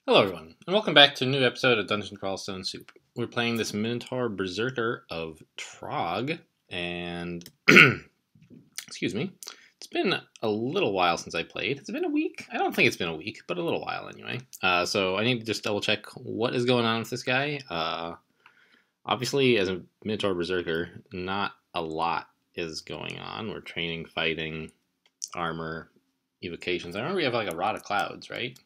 Hello everyone, and welcome back to a new episode of Dungeon Crawl Stone Soup. We're playing this Minotaur Berserker of Trog, and excuse me, it's been a little while since I played. It's been a week? I don't think it's been a week, but a little while anyway. So I need to just double check what is going on with this guy. Obviously, as a Minotaur Berserker, not a lot is going on. We're training, fighting, armor, evocations. I remember we have like a Rod of Clouds, right?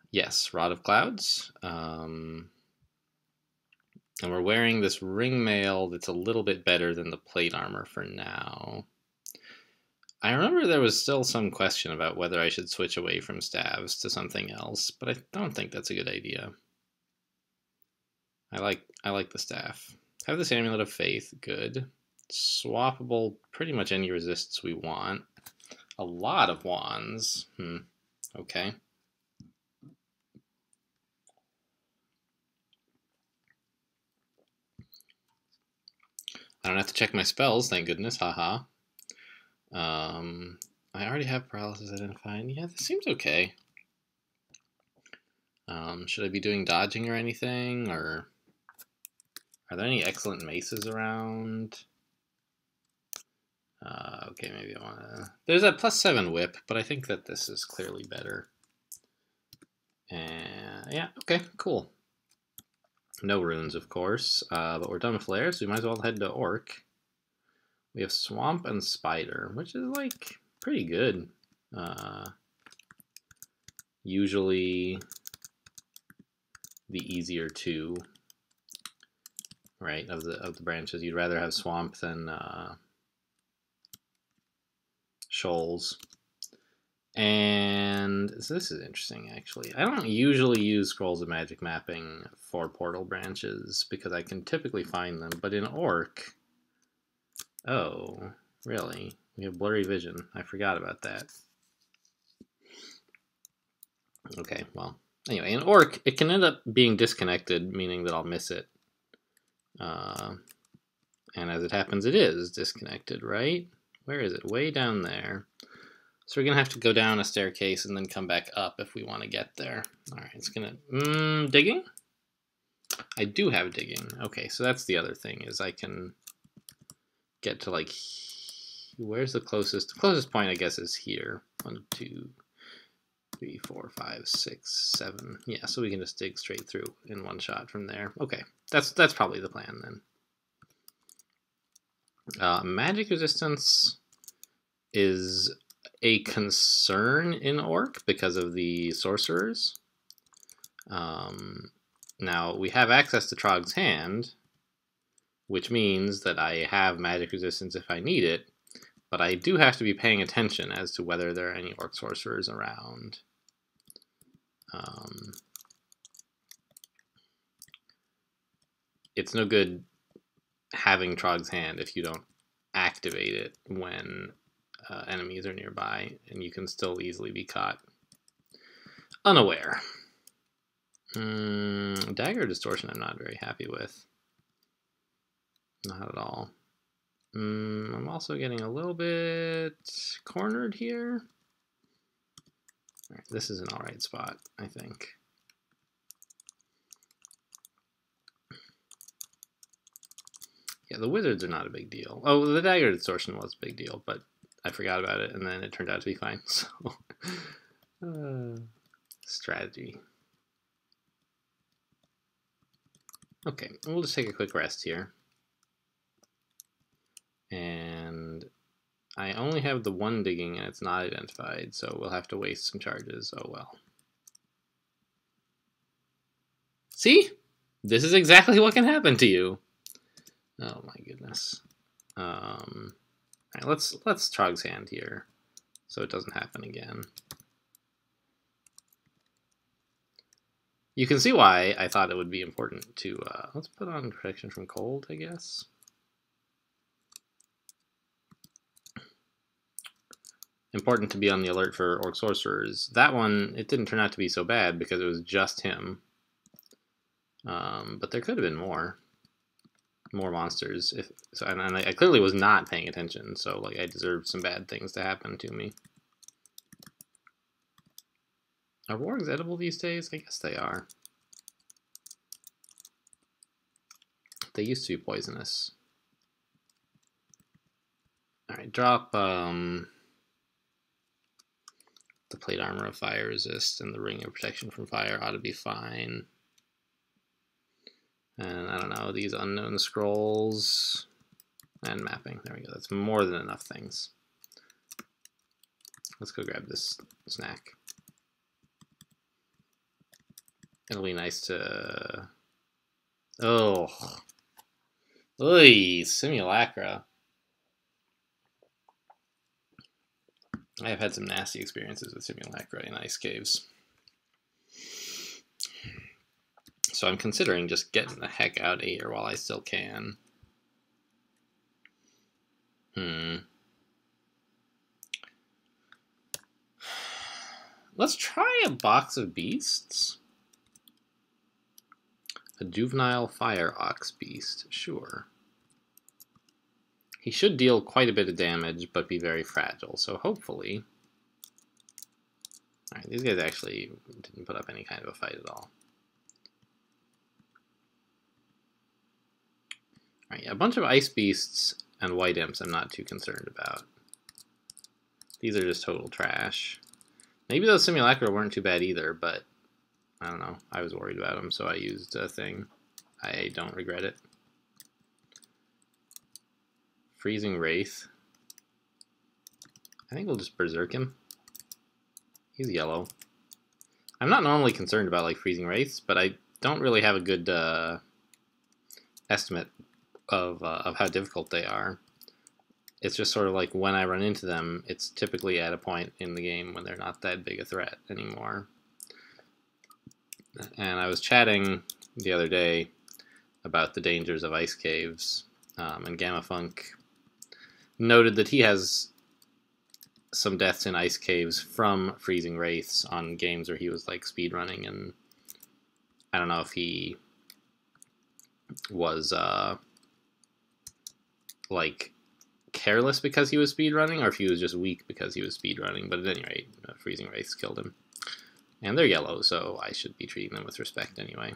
Yes, Rod of Clouds. And we're wearing this ring mail that's a little bit better than the plate armor for now. I remember there was still some question about whether I should switch away from staves to something else, but I don't think that's a good idea. I like the staff. Have this Amulet of Faith, good. Swappable, pretty much any resists we want. A lot of wands. Okay. I don't have to check my spells, thank goodness, haha. I already have paralysis identified. Yeah, this seems okay. Should I be doing dodging or anything, or are there any excellent maces around? Okay, maybe I want to... There's a +7 whip, but I think that this is clearly better. And yeah, okay, cool. No runes, of course, but we're done with Lair, so we might as well head to Orc. We have Swamp and Spider, which is, like, pretty good. Usually the easier two, right, of the branches. You'd rather have Swamp than Shoals. And so this is interesting, actually. I don't usually use Scrolls of Magic mapping for portal branches because I can typically find them, but in Orc... Oh, really? We have blurry vision. I forgot about that. Okay, well, anyway, in Orc, it can end up being disconnected, meaning that I'll miss it. And as it happens, it is disconnected, right? Where is it? Way down there. So we're going to have to go down a staircase and then come back up if we want to get there. All right, it's going to... digging? I do have digging. Okay, so that's the other thing, is I can get to, like... Where's the closest? The closest point, I guess, is here. 1, 2, 3, 4, 5, 6, 7. Yeah, so we can just dig straight through in one shot from there. Okay, that's probably the plan then. Magic resistance is a concern in Orc because of the sorcerers. Now, we have access to Trog's Hand, which means that I have magic resistance if I need it, but I do have to be paying attention as to whether there are any Orc sorcerers around. It's no good having Trog's Hand if you don't activate it when enemies are nearby, and you can still easily be caught unaware. Dagger Distortion I'm not very happy with. Not at all. I'm also getting a little bit cornered here. All right, this is an alright spot, I think. Yeah, the wizards are not a big deal. Oh, the Dagger Distortion was a big deal, but I forgot about it, and then it turned out to be fine, so... strategy. Okay, we'll just take a quick rest here. And I only have the one digging, and it's not identified, so we'll have to waste some charges. Oh well. See? This is exactly what can happen to you. Oh my goodness. Alright, let's Trog's Hand here, so it doesn't happen again. You can see why I thought it would be important to, let's put on protection from cold, I guess. Important to be on the alert for Orc Sorcerers. That one, it didn't turn out to be so bad because it was just him. But there could have been more monsters. And I clearly was not paying attention, so like I deserved some bad things to happen to me. Are wargs edible these days? I guess they are. They used to be poisonous. Alright, drop the plate armor of fire resist and the ring of protection from fire ought to be fine. And I don't know, these unknown scrolls and mapping. There we go. That's more than enough things. Let's go grab this snack. It'll be nice to... Oh. Oy, simulacra. I have had some nasty experiences with simulacra in ice caves. So I'm considering just getting the heck out of here while I still can. Let's try a box of beasts. A juvenile fire ox beast, sure. He should deal quite a bit of damage, but be very fragile, so hopefully... Alright, these guys actually didn't put up any kind of a fight at all. Alright, yeah, a bunch of ice beasts and white imps I'm not too concerned about. These are just total trash. Maybe those simulacra weren't too bad either, but I don't know. I was worried about them, so I used a thing. I don't regret it. Freezing Wraith. I think we'll just berserk him. He's yellow. I'm not normally concerned about like freezing wraiths, but I don't really have a good estimate of how difficult they are. It's just sort of like when I run into them, it's typically at a point in the game when they're not that big a threat anymore. And I was chatting the other day about the dangers of ice caves, and Gamma Funk noted that he has some deaths in ice caves from freezing wraiths on games where he was like speedrunning, and I don't know if he was like careless because he was speedrunning or if he was just weak because he was speedrunning, but at any rate, freezing wraiths killed him. And they're yellow, so I should be treating them with respect anyway.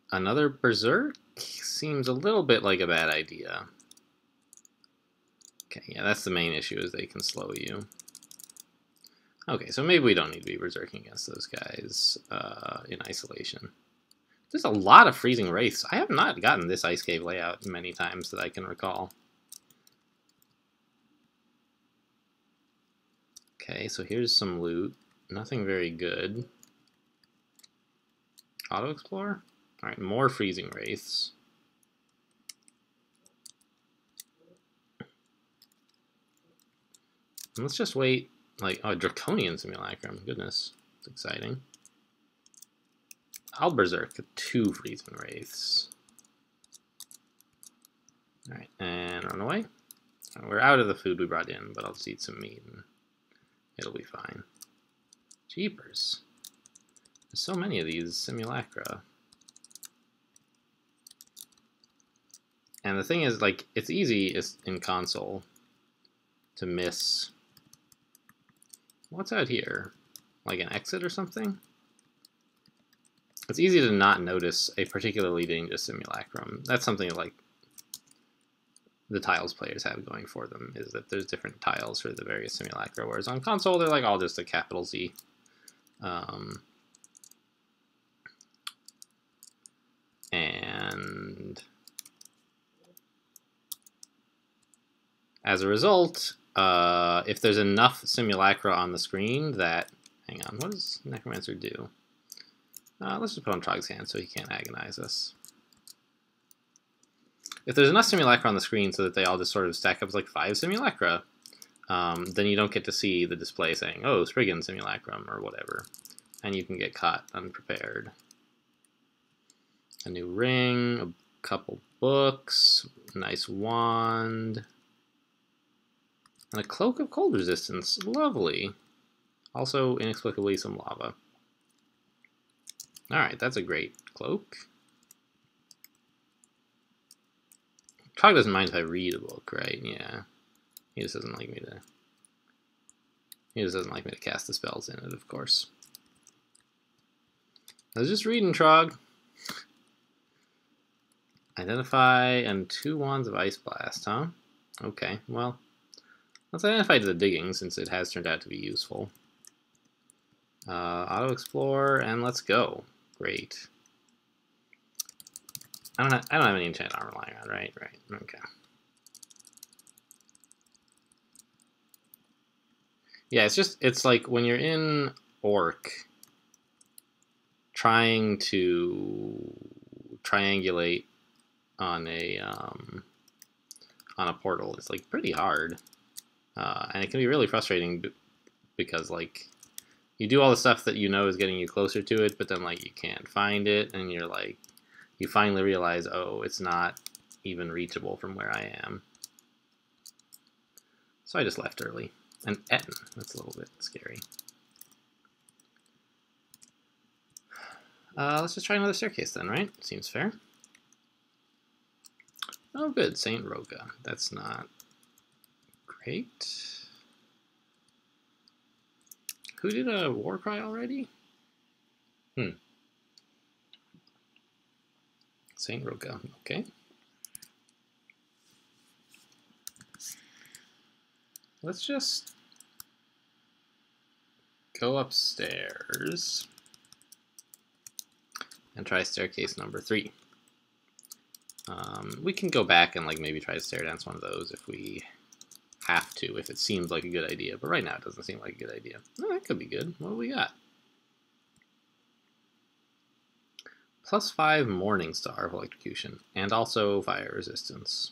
Another berserk seems a little bit like a bad idea. Okay, yeah, that's the main issue, is they can slow you. Okay, so maybe we don't need to be berserking against those guys in isolation. There's a lot of freezing wraiths. I have not gotten this ice cave layout many times that I can recall. Okay, so here's some loot. Nothing very good. Auto Explorer? Alright, more freezing wraiths. And let's just wait. Like, oh, Draconian Simulacrum. Goodness, it's exciting. I'll berserk 2 freezing wraiths. Alright, and run away. We're out of the food we brought in, but I'll just eat some meat and it'll be fine. Jeepers. There's so many of these simulacra. And the thing is, like, it's easy in console to miss... What's out here? Like an exit or something? It's easy to not notice a particularly dangerous simulacrum. That's something like the tiles players have going for them, is that there's different tiles for the various simulacra, whereas on console they're like all just a capital Z. And as a result, if there's enough simulacra on the screen that... Hang on, what does Necromancer do? Let's just put on Trog's hand so he can't agonize us. If there's enough simulacra on the screen so that they all just sort of stack up as like 5 simulacra, then you don't get to see the display saying, oh, Spriggan simulacrum or whatever. And you can get caught unprepared. A new ring, a couple books, a nice wand, and a cloak of cold resistance. Lovely. Also, inexplicably, some lava. Alright, that's a great cloak. Trog doesn't mind if I read a book, right? Yeah. He just doesn't like me to He just doesn't like me to cast the spells in it, of course. I was just reading, Trog. Identify and 2 wands of Ice Blast, huh? Okay, well, let's identify the digging since it has turned out to be useful. Auto explore and let's go. Great. I don't have any enchant armor lying around, right? Right. Okay. Yeah, it's like when you're in Orc, trying to triangulate on a portal is like pretty hard, and it can be really frustrating because like you do all the stuff that you know is getting you closer to it, but then like you can't find it, and you're like you finally realize, oh, it's not even reachable from where I am. So I just left early. And Etten, that's a little bit scary. Let's just try another staircase then, right? Seems fair. Oh, good, Saint Roga. That's not great. Who did a war cry already? Saint Roga, okay. Let's just go upstairs and try staircase number 3. We can go back and like maybe try to stair dance one of those if we have to, if it seems like a good idea. But right now it doesn't seem like a good idea. Oh, that could be good. What do we got? +5 Morning Star of Electrocution, and also fire resistance.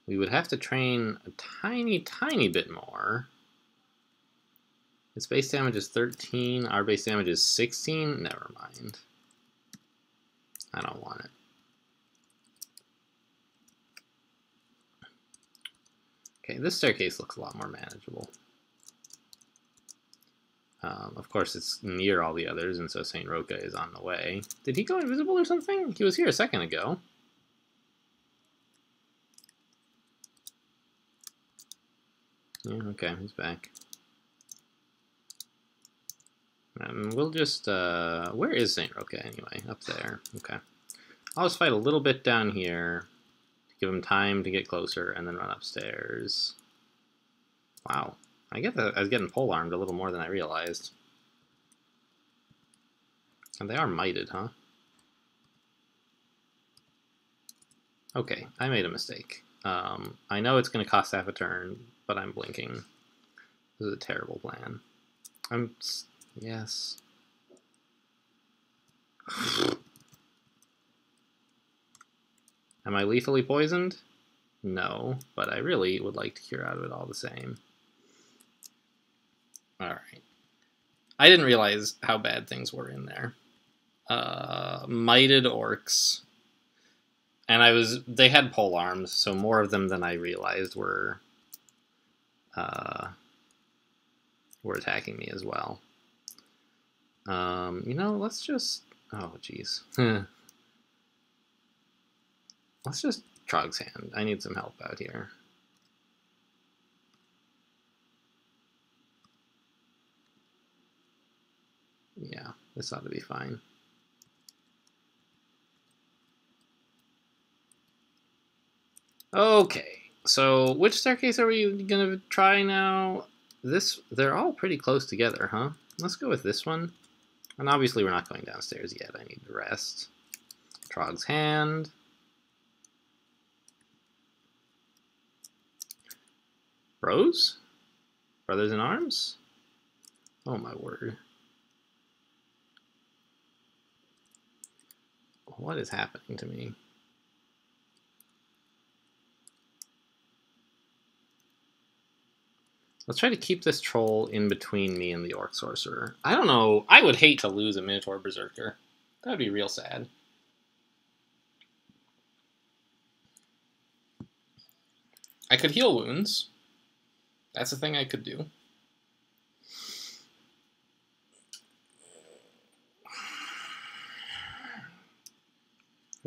We would have to train a tiny bit more. Its base damage is 13, our base damage is 16? Never mind. I don't want it. Okay, this staircase looks a lot more manageable. Of course, it's near all the others, and so Saint Roka is on the way. Did he go invisible or something? He was here a second ago. Yeah, okay, he's back. We'll just, where is Saint Roka anyway? Up there, okay. I'll just fight a little bit down here, to give him time to get closer, and then run upstairs. Wow, I was getting polearmed a little more than I realized. And they are mited, huh? Okay, I made a mistake. I know it's going to cost half a turn, but I'm blinking. This is a terrible plan. Yes. Am I lethally poisoned? No, but I really would like to cure out of it all the same. Alright. I didn't realize how bad things were in there. Mited orcs. And they had pole arms, so more of them than I realized were attacking me as well. You know, let's just, oh jeez. Let's just Trog's Hand. I need some help out here. Yeah, this ought to be fine. Okay, so which staircase are we gonna try now? They're all pretty close together, huh? Let's go with this one. And obviously we're not going downstairs yet. I need to rest. Trog's Hand. Bros? Brothers in Arms? Oh my word. What is happening to me? Let's try to keep this troll in between me and the Orc Sorcerer. I don't know. I would hate to lose a Minotaur Berserker. That would be real sad. I could heal wounds. That's a thing I could do.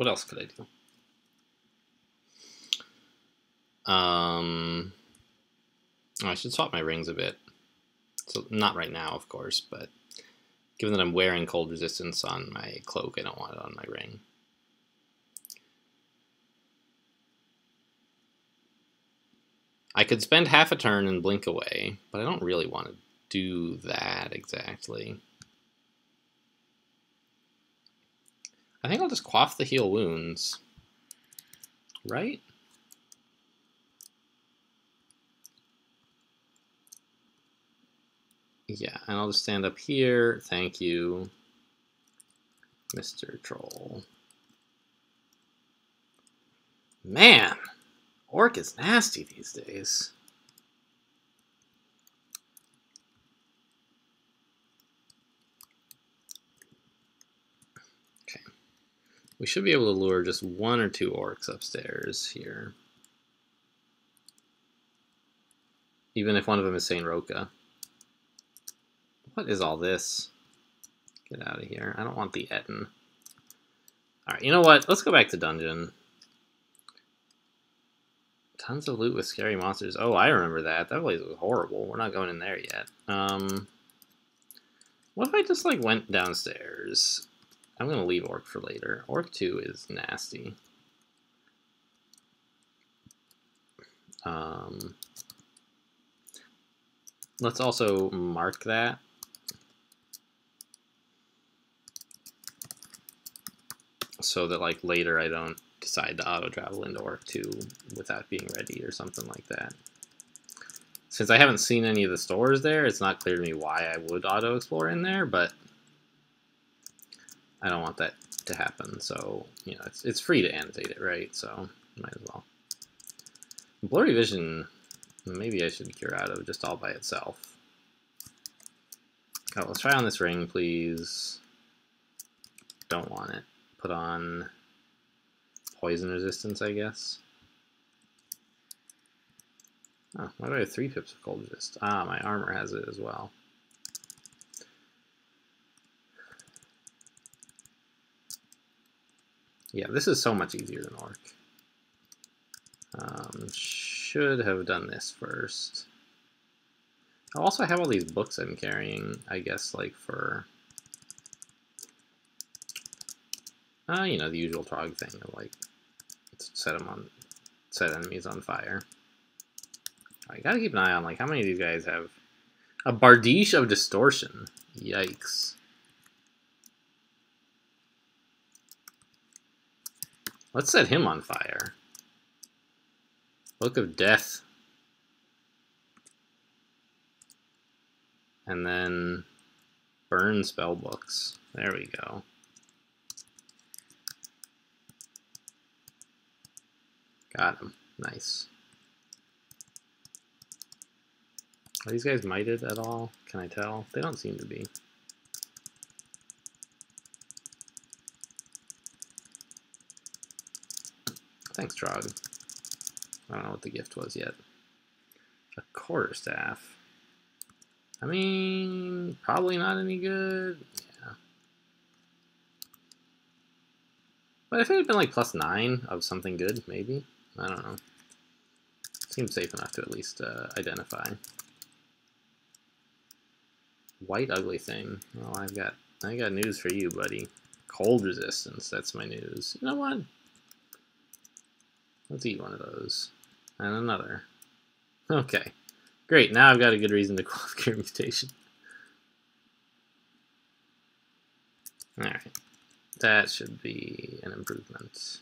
What else could I do? I should swap my rings a bit. So not right now, of course, but given that I'm wearing cold resistance on my cloak, I don't want it on my ring. I could spend half a turn and blink away, but I don't really want to do that exactly. I think I'll just quaff the heal wounds. Right? Yeah, and I'll just stand up here. Thank you, Mr. Troll. Man, Orc is nasty these days. Okay. We should be able to lure just 1 or 2 orcs upstairs here. Even if one of them is Saint Roka. What is all this? Get out of here. I don't want the Etten. Alright, you know what? Let's go back to dungeon. Tons of loot with scary monsters. Oh, I remember that. That place was horrible. We're not going in there yet. What if I just, like, went downstairs? I'm going to leave Orc for later. Orc 2 is nasty. Let's also mark that. So that, like, later I don't decide to auto-travel into Orc 2 without being ready or something like that. Since I haven't seen any of the stores there, it's not clear to me why I would auto-explore in there, but I don't want that to happen, so, you know, it's free to annotate it, right? So, might as well. Blurry Vision, maybe I should cure out of just all by itself. Oh, let's try on this ring, please. Don't want it. Put on poison resistance, I guess. Oh, why do I have 3 pips of cold resist? Ah, my armor has it as well. Yeah, this is so much easier than Orc. Should have done this first. I also have all these books I'm carrying, I guess, like for... you know, the usual Trog thing of, like, set enemies on fire. I gotta keep an eye on, like, how many of these guys have a Bardiche of Distortion. Yikes. Let's set him on fire. Book of Death. And then burn spell books. There we go. Got him. Nice. Are these guys mited at all? Can I tell? They don't seem to be. Thanks, Trog. I don't know what the gift was yet. A quarterstaff. I mean, probably not any good. Yeah. But if it had been like +9 of something good, maybe. I don't know. Seems safe enough to at least identify. White ugly thing. Well, I got news for you, buddy. Cold resistance. That's my news. You know what? Let's eat one of those. And another. Okay. Great, now I've got a good reason to call the cure mutation. Alright. That should be an improvement.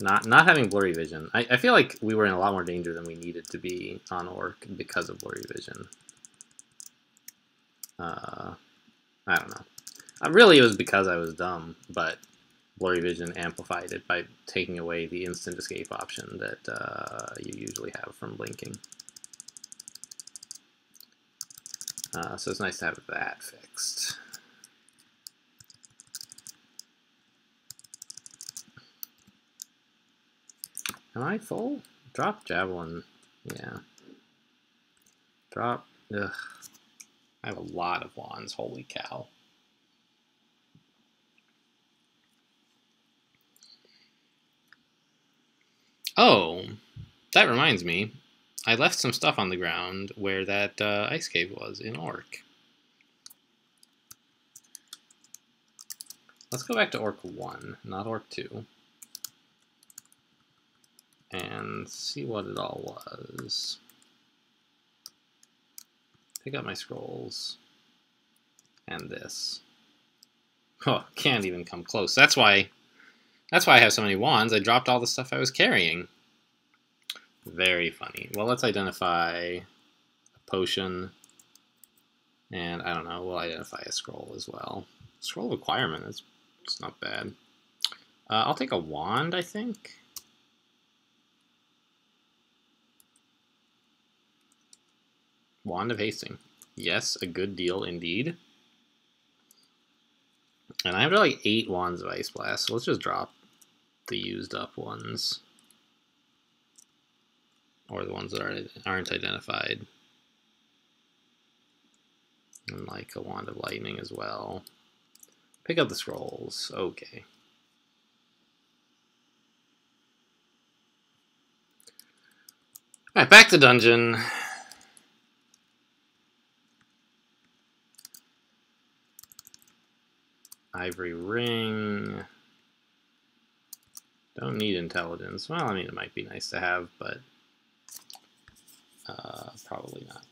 Not having blurry vision. I feel like we were in a lot more danger than we needed to be on Orc because of blurry vision. I don't know. Really, it was because I was dumb, but blurry vision amplified it by taking away the instant escape option that you usually have from blinking. So it's nice to have that fixed. Am I full? Drop javelin. Yeah. Drop. Ugh. I have a lot of wands. Holy cow. Oh, that reminds me. I left some stuff on the ground where that ice cave was in Orc. Let's go back to Orc 1, not Orc 2. And see what it all was. Pick up my scrolls. And this. Oh, can't even come close. That's why I have so many wands. I dropped all the stuff I was carrying. Very funny. Well, let's identify a potion. And I don't know, we'll identify a scroll as well. Scroll requirement, it's not bad. I'll take a wand, I think. Wand of Hasting. Yes, a good deal indeed. And I have like 8 wands of Ice Blast, so let's just drop the used up ones. Or the ones that aren't identified. And like a wand of lightning as well. Pick up the scrolls. Okay. Alright, back to dungeon. Ivory ring. Don't need intelligence. Well, I mean, it might be nice to have, but probably not.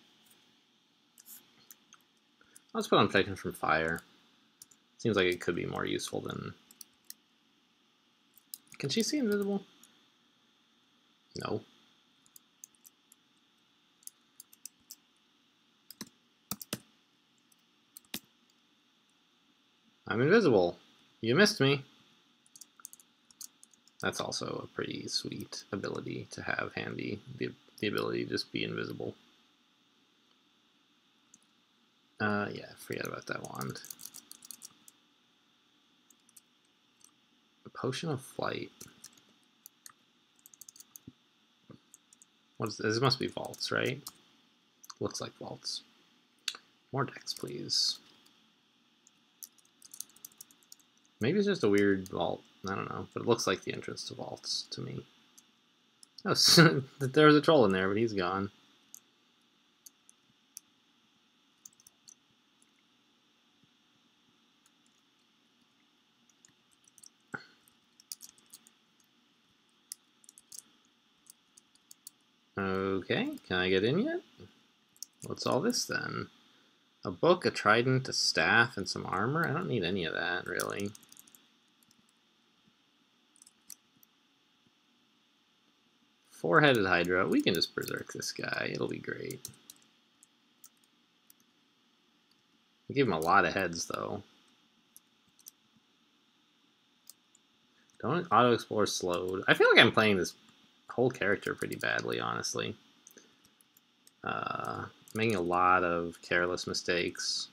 Let's put on protection from fire. Seems like it could be more useful than... Can she see invisible? No. I'm invisible. You missed me. That's also a pretty sweet ability to have handy. The ability to just be invisible. Yeah, forget about that wand. A potion of flight. What is this? This must be vaults, right? Looks like vaults. More decks, please. Maybe it's just a weird vault. I don't know, but it looks like the entrance to vaults to me. Oh, there was a troll in there, but he's gone. Okay, can I get in yet? What's all this then? A book, a trident, a staff, and some armor? I don't need any of that, really. Four-headed Hydra. We can just berserk this guy. It'll be great. We give him a lot of heads, though. Don't auto-explore slowed. I feel like I'm playing this whole character pretty badly, honestly. Making a lot of careless mistakes.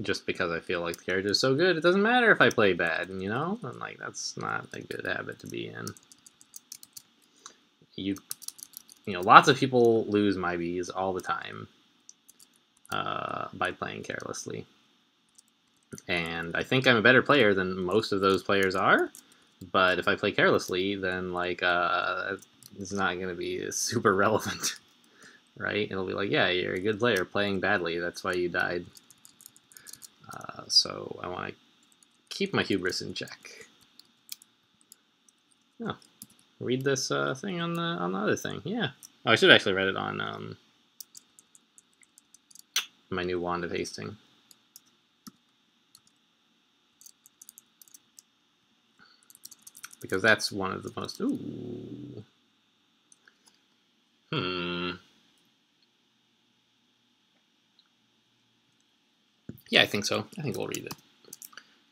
Just because I feel like the character is so good, it doesn't matter if I play bad, you know? And like, that's not a good habit to be in. You know, lots of people lose MiBes all the time by playing carelessly. And I think I'm a better player than most of those players are, but if I play carelessly, then like it's not going to be super relevant, right? It'll be like, yeah, you're a good player playing badly, that's why you died. So I want to keep my hubris in check. Oh, read this thing on the other thing. Yeah. Oh, I should have actually read it on my new Wand of Hasting. Because that's one of the most... Ooh. Yeah, I think so. I think we'll read it.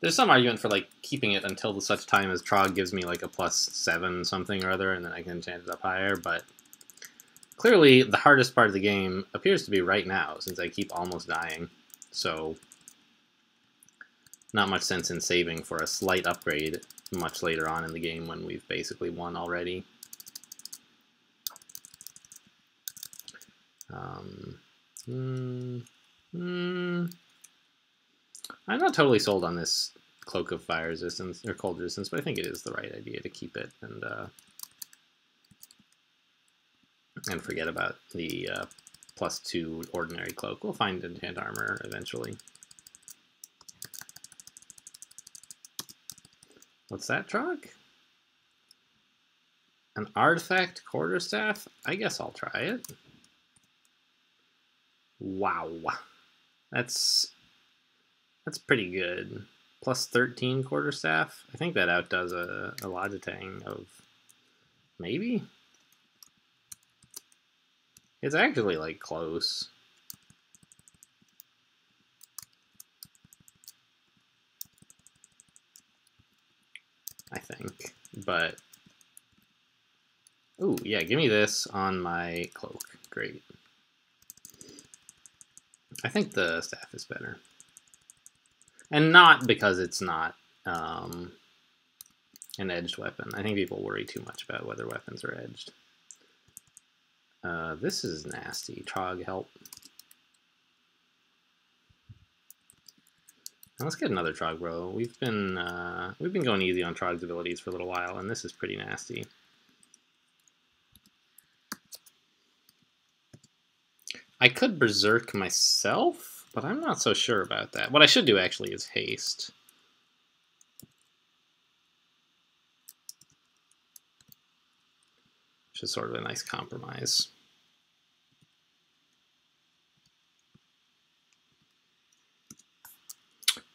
There's some argument for like keeping it until such time as Trog gives me like a +7 something or other, and then I can enchant it up higher, but clearly the hardest part of the game appears to be right now, since I keep almost dying. So not much sense in saving for a slight upgrade much later on in the game when we've basically won already. I'm not totally sold on this Cloak of Fire resistance or cold resistance, but I think it is the right idea to keep it and forget about the +2 ordinary cloak. We'll find enchant armor eventually. What's that, Trog? An artifact quarterstaff? I guess I'll try it. Wow. That's pretty good. +13 quarterstaff. I think that outdoes a Logitang of maybe? It's actually like close. I think. But ooh, yeah, give me this on my cloak. Great. I think the staff is better. And not because it's not an edged weapon. I think people worry too much about whether weapons are edged. This is nasty. Trog, help. Now let's get another Trog, bro. We've been going easy on Trog's abilities for a little while, and this is pretty nasty. I could Berserk myself, but I'm not so sure about that. What I should do actually is haste. Which is sort of a nice compromise.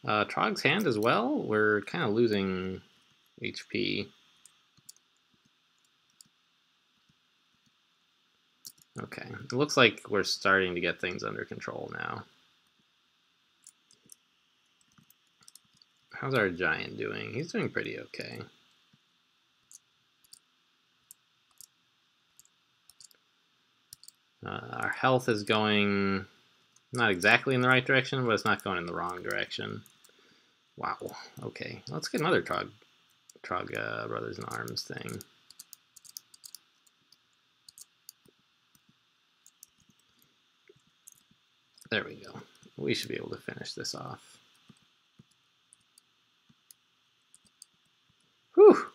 Trog's hand as well. We're kind of losing HP. Okay, it looks like we're starting to get things under control now. How's our giant doing? He's doing pretty okay. Our health is going not exactly in the right direction, but it's not going in the wrong direction. Wow. Okay, let's get another Trog Brothers in Arms thing. There we go. We should be able to finish this off. Whew!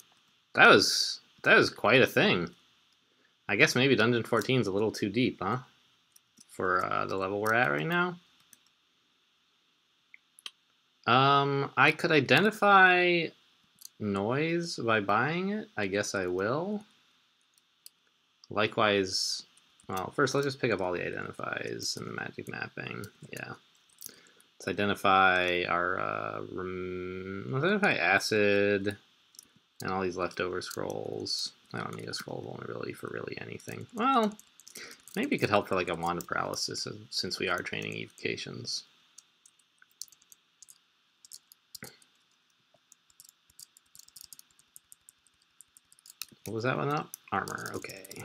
That was quite a thing. I guess maybe Dungeon 14 is a little too deep, huh? For the level we're at right now. I could identify noise by buying it. I guess I will. Likewise, well, first let's just pick up all the identifies and the magic mapping. Yeah. Let's identify our let's identify acid and all these leftover scrolls. I don't need a scroll vulnerability for really anything. Well, maybe it could help for like a wand of paralysis since we are training evocations. What was that one up? Armor, okay.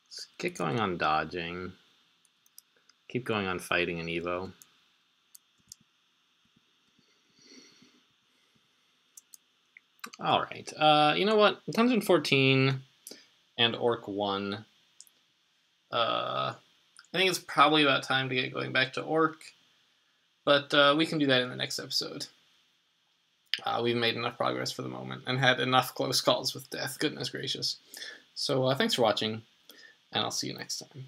Let's get going on dodging. Keep going on fighting and evo. All right. You know what? Dungeon 14 and Orc 1. I think it's probably about time to get going back to Orc, but we can do that in the next episode. We've made enough progress for the moment and had enough close calls with death. Goodness gracious. So thanks for watching, and I'll see you next time.